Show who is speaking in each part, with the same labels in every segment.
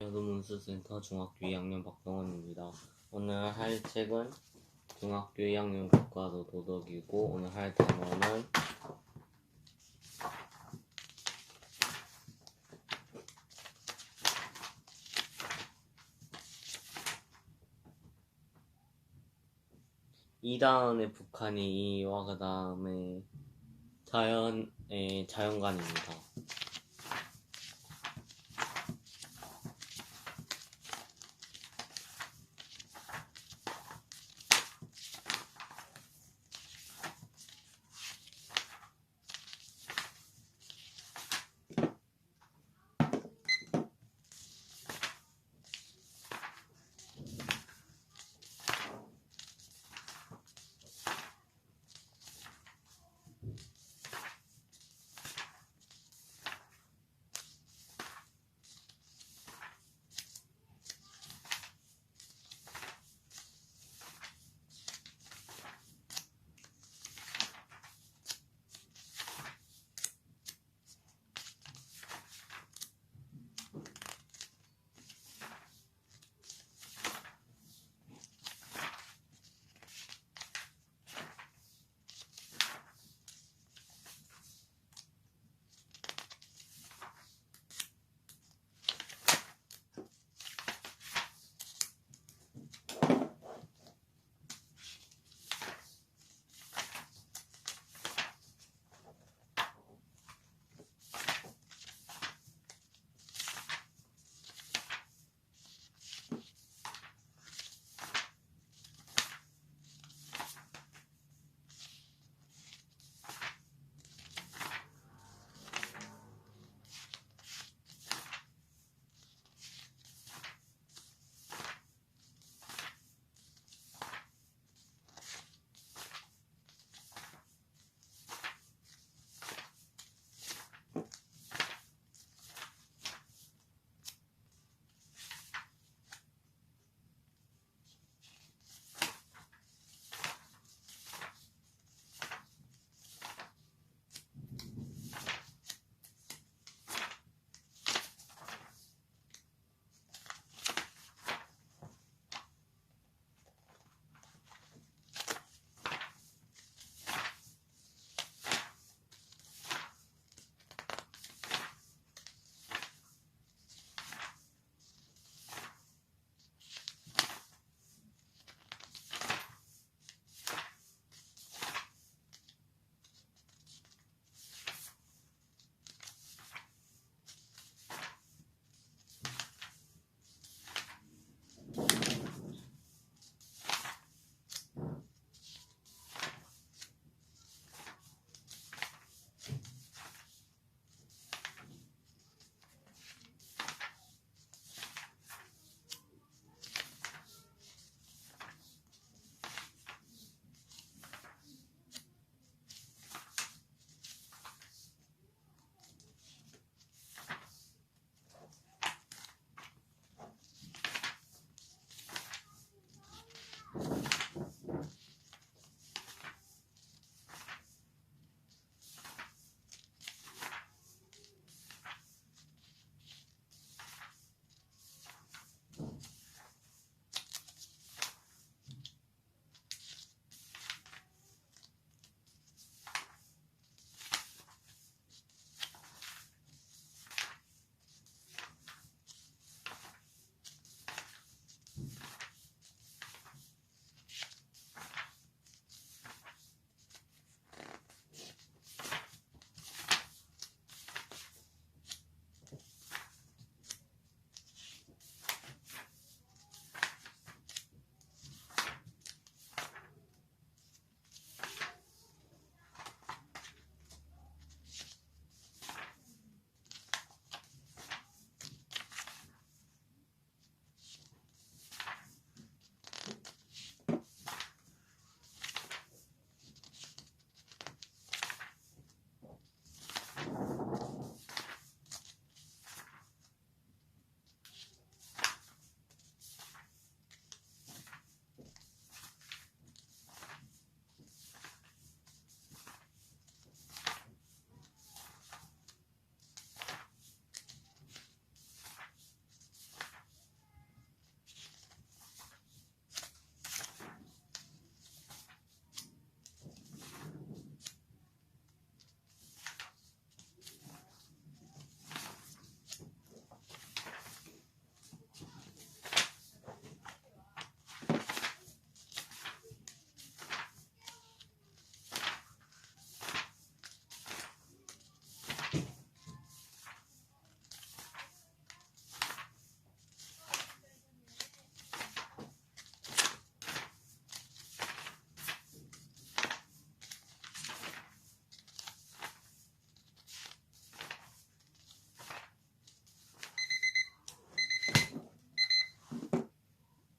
Speaker 1: 여도문수센터 중학교 2학년 박동원입니다. 오늘 할 책은 중학교 2학년 교과서 도덕이고, 오늘 할 단어는 이 다음에 북한이 이와 그 다음에 자연관입니다.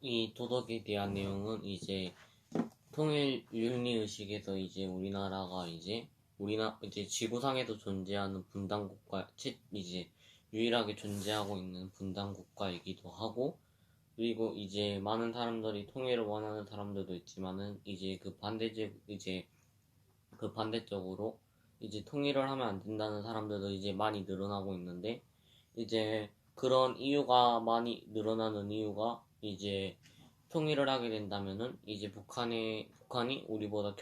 Speaker 1: 이 도덕에 대한 내용은 이제 통일 윤리 의식에서 이제 우리나라가 이제 지구상에도 존재하는 분단 국가, 이제 유일하게 존재하고 있는 분단 국가이기도 하고, 그리고 이제 많은 사람들이 통일을 원하는 사람들도 있지만은 이제 그 반대쪽으로 이제 통일을 하면 안 된다는 사람들도 이제 많이 늘어나고 있는데, 이제 그런 이유가 많이 늘어나는 이유가 이제 통일을 하게 된다면은 이제 북한이 우리보다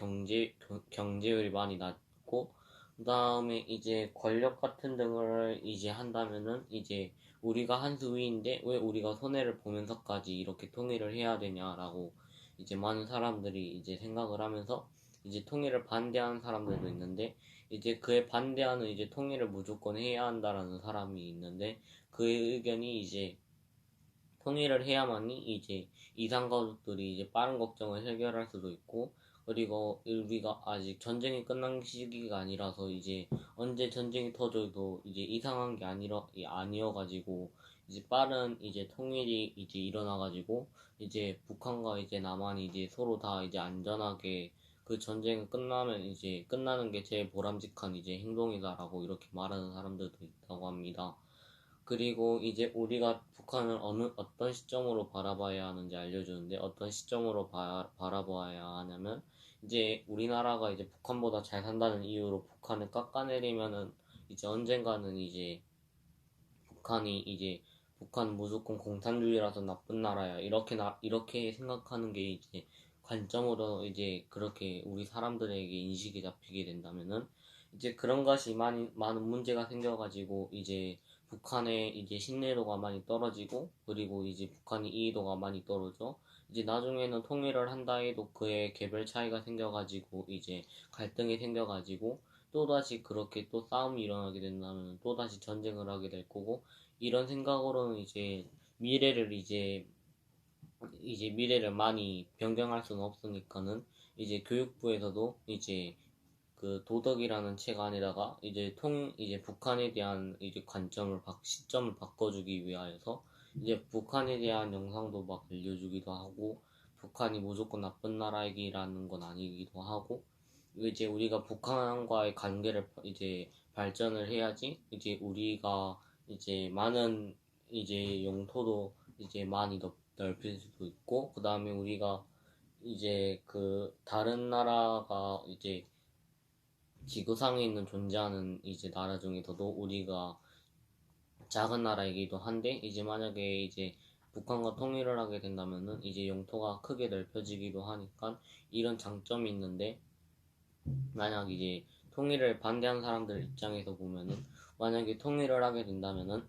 Speaker 1: 경제율이 많이 낮고, 그 다음에 이제 권력 같은 등을 이제 한다면은 이제 우리가 한 수 위인데 왜 우리가 손해를 보면서까지 이렇게 통일을 해야 되냐라고 이제 많은 사람들이 이제 생각을 하면서 이제 통일을 반대하는 사람들도 있는데, 이제 그에 반대하는 이제 통일을 무조건 해야 한다라는 사람이 있는데, 그의 의견이 이제 통일을 해야만이 이제 이산가족들이 이제 빠른 걱정을 해결할 수도 있고, 그리고 우리가 아직 전쟁이 끝난 시기가 아니라서 이제 언제 전쟁이 터져도 이제 이상한 게 아니어가지고 이제 빠른 이제 통일이 이제 일어나가지고 이제 북한과 이제 남한이 이제 서로 다 이제 안전하게 그 전쟁이 끝나는 게 제일 보람직한 이제 행동이다라고 이렇게 말하는 사람들도 있다고 합니다. 그리고 이제 우리가 북한을 어떤 시점으로 바라봐야 하는지 알려주는데, 어떤 시점으로 바라봐야 하냐면, 이제 우리나라가 이제 북한보다 잘 산다는 이유로 북한을 깎아내리면은 이제 언젠가는 이제 북한 무조건 공산주의라서 나쁜 나라야, 이렇게 생각하는 게 이제 관점으로 이제 그렇게 우리 사람들에게 인식이 잡히게 된다면은 이제 그런 것이 많은 문제가 생겨가지고 이제 북한의 이제 신뢰도가 많이 떨어지고, 그리고 이제 북한의 이해도가 많이 떨어져 이제 나중에는 통일을 한다 해도 그의 개별 차이가 생겨가지고 이제 갈등이 생겨가지고 또다시 그렇게 또 싸움이 일어나게 된다면 또다시 전쟁을 하게 될 거고, 이런 생각으로는 이제 미래를 많이 변경할 수는 없으니까는 이제 교육부에서도 이제 그 도덕이라는 책 안에다가 이제 북한에 대한 이제 시점을 바꿔주기 위하여서 이제 북한에 대한 영상도 막 알려주기도 하고, 북한이 무조건 나쁜 나라이기라는 건 아니기도 하고, 이제 우리가 북한과의 관계를 이제 발전을 해야지 이제 우리가 이제 많은 이제 영토도 이제 많이 넓힐 수도 있고, 그 다음에 우리가 이제 그 다른 나라가 이제 지구상에 있는 존재하는 이제 나라 중에서도 우리가 작은 나라이기도 한데, 이제 만약에 이제 북한과 통일을 하게 된다면은 이제 영토가 크게 넓혀지기도 하니까 이런 장점이 있는데, 만약 이제 통일을 반대하는 사람들 입장에서 보면은 만약에 통일을 하게 된다면은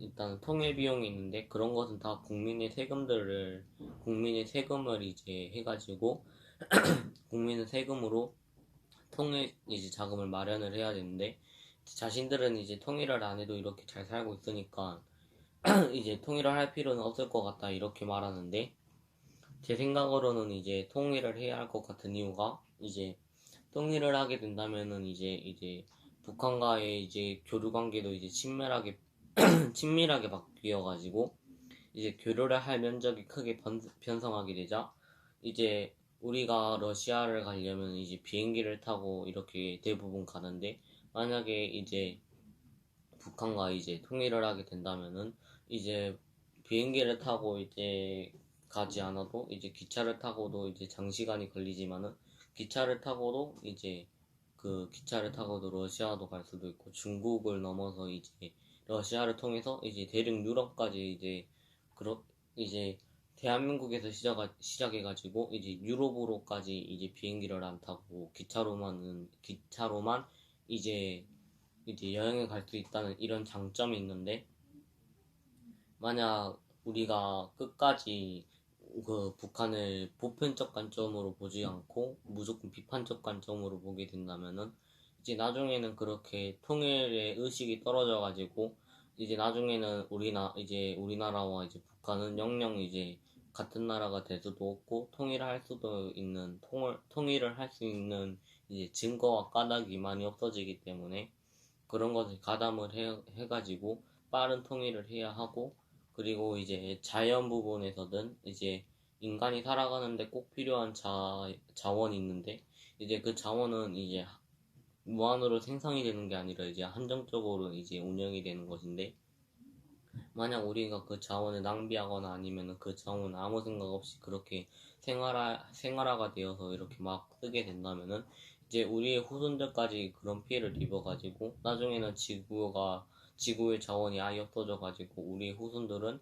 Speaker 1: 일단 통일 비용이 있는데, 그런 것은 다 국민의 세금을 이제 해가지고 국민의 세금으로 통일 이제 자금을 마련을 해야 되는데, 자신들은 이제 통일을 안 해도 이렇게 잘 살고 있으니까 이제 통일을 할 필요는 없을 것 같다 이렇게 말하는데, 제 생각으로는 이제 통일을 해야 할 것 같은 이유가 이제 통일을 하게 된다면은 이제 북한과의 이제 교류 관계도 이제 친밀하게 바뀌어가지고 이제 교류를 할 면적이 크게 편성하게 되자 이제 우리가 러시아를 가려면 이제 비행기를 타고 이렇게 대부분 가는데, 만약에 이제 북한과 이제 통일을 하게 된다면은 이제 비행기를 타고 이제 가지 않아도 이제 기차를 타고도 이제 장시간이 걸리지만은 기차를 타고도 러시아도 갈 수도 있고, 중국을 넘어서 이제 러시아를 통해서 이제 대륙 유럽까지 이제 대한민국에서 시작해가지고 이제 유럽으로까지 이제 비행기를 안 타고 기차로만 이제 여행을 갈 수 있다는 이런 장점이 있는데, 만약 우리가 끝까지 그 북한을 보편적 관점으로 보지 않고 무조건 비판적 관점으로 보게 된다면은 이제 나중에는 그렇게 통일의 의식이 떨어져가지고 이제 나중에는 우리나라와 이제 북한은 영영 이제 같은 나라가 될 수도 없고, 통일을 할 수 있는 이제 증거와 까닭이 많이 없어지기 때문에 그런 것을 가담을 해가지고 빠른 통일을 해야 하고, 그리고 이제 자연 부분에서든 이제 인간이 살아가는데 꼭 필요한 자원이 있는데 이제 그 자원은 이제 무한으로 생성이 되는 게 아니라 이제 한정적으로 이제 운영이 되는 것인데 만약 우리가 그 자원을 낭비하거나 아니면 그 자원을 아무 생각 없이 그렇게 생활화가 되어서 이렇게 막 쓰게 된다면은 이제 우리의 후손들까지 그런 피해를 입어가지고 나중에는 지구의 자원이 아예 없어져가지고 우리의 후손들은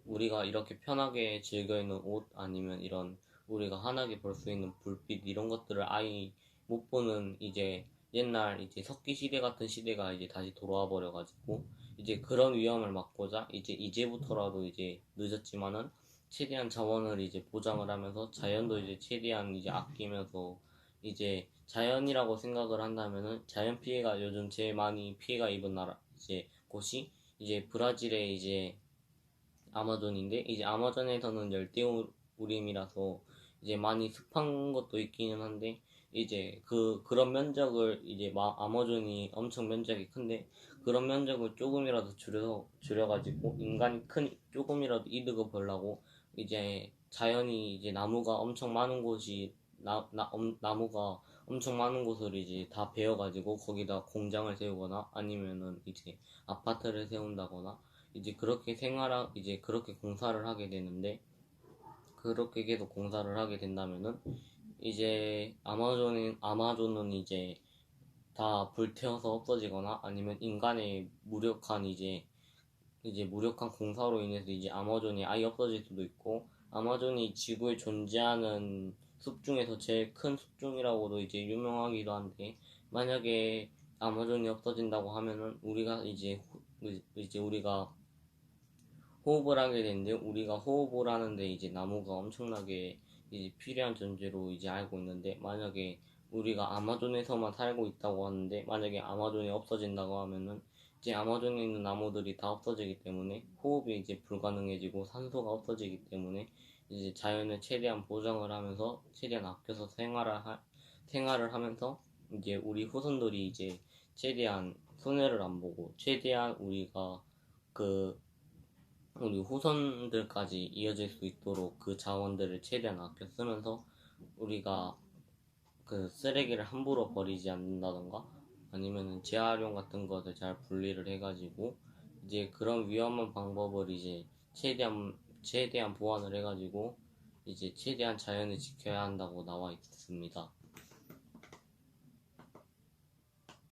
Speaker 1: 우리가 이렇게 편하게 즐겨 입는 옷 아니면 이런 우리가 환하게 볼 수 있는 불빛 이런 것들을 아예 못 보는 이제 옛날 이제 석기 시대 같은 시대가 이제 다시 돌아와 버려가지고 이제 그런 위험을 막고자 이제부터라도 이제 늦었지만은 최대한 자원을 이제 보장을 하면서 자연도 이제 최대한 이제 아끼면서 이제 자연이라고 생각을 한다면은 자연 피해가 요즘 제일 많이 피해가 입은 나라 이제 곳이 이제 브라질의 이제 아마존인데 이제 아마존에서는 열대우림이라서 이제 많이 습한 것도 있기는 한데 이제 그런 면적을 이제 아마존이 엄청 면적이 큰데 그런 면적을 조금이라도 줄여가지고 인간이 조금이라도 이득을 보려고 이제 자연이 이제 나무가 엄청 많은 곳이 나무가 엄청 많은 곳을 이제 다 베어가지고 거기다 공장을 세우거나 아니면은 이제 아파트를 세운다거나 이제 그렇게 공사를 하게 되는데 그렇게 계속 공사를 하게 된다면은 이제 아마존은 이제 다 불태워서 없어지거나 아니면 인간의 무력한 공사로 인해서 이제 아마존이 아예 없어질 수도 있고 아마존이 지구에 존재하는 숲 중에서 제일 큰 숲 중이라고도 이제 유명하기도 한데 만약에 아마존이 없어진다고 하면은 우리가 호흡을 하게 되는데 우리가 호흡을 하는데 이제 나무가 엄청나게 이제 필요한 존재로 이제 알고 있는데 만약에 우리가 아마존에서만 살고 있다고 하는데 만약에 아마존이 없어진다고 하면은 이제 아마존에 있는 나무들이 다 없어지기 때문에 호흡이 이제 불가능해지고 산소가 없어지기 때문에 이제 자연을 최대한 보정을 하면서 최대한 아껴서 생활을 하면서 이제 우리 후손들이 이제 최대한 손해를 안 보고 최대한 그 우리 후손들까지 이어질 수 있도록 그 자원들을 최대한 아껴 쓰면서 우리가 그 쓰레기를 함부로 버리지 않는다던가 아니면은 재활용 같은 것을 잘 분리를 해가지고 이제 그런 위험한 방법을 이제 최대한 보완을 해가지고 이제 최대한 자연을 지켜야 한다고 나와 있습니다.